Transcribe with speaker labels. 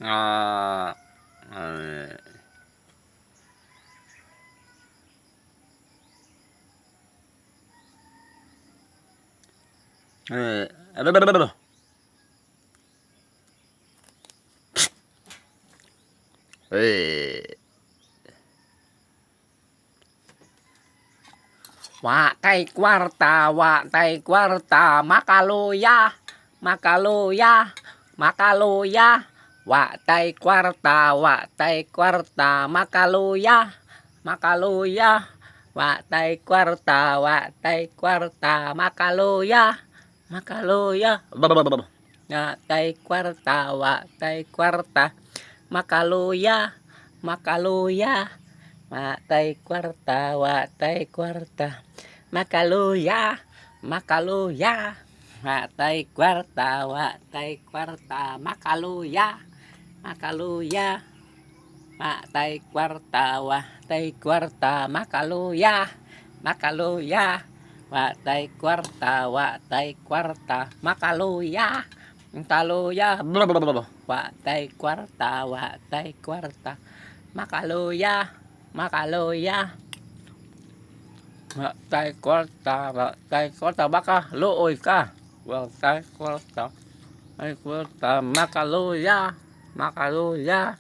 Speaker 1: Ah, eh, aduh, aduh, aduh, aduh. Eh, wa kwarta, makaloya, makaloya, wa kwarta, makaloya, makaloya, kwarta, makaloya, makaloya, kwarta, makaloya, makaloya, kwarta, makaloya, makaloya, kwarta, makaloya, makaloya, kwarta, makaloya, makaloya, kwarta, makaloya, makaloya, kwarta, makaloya, makaloya, kwarta baka looy ka. Kwarta, makaloya, makaloya.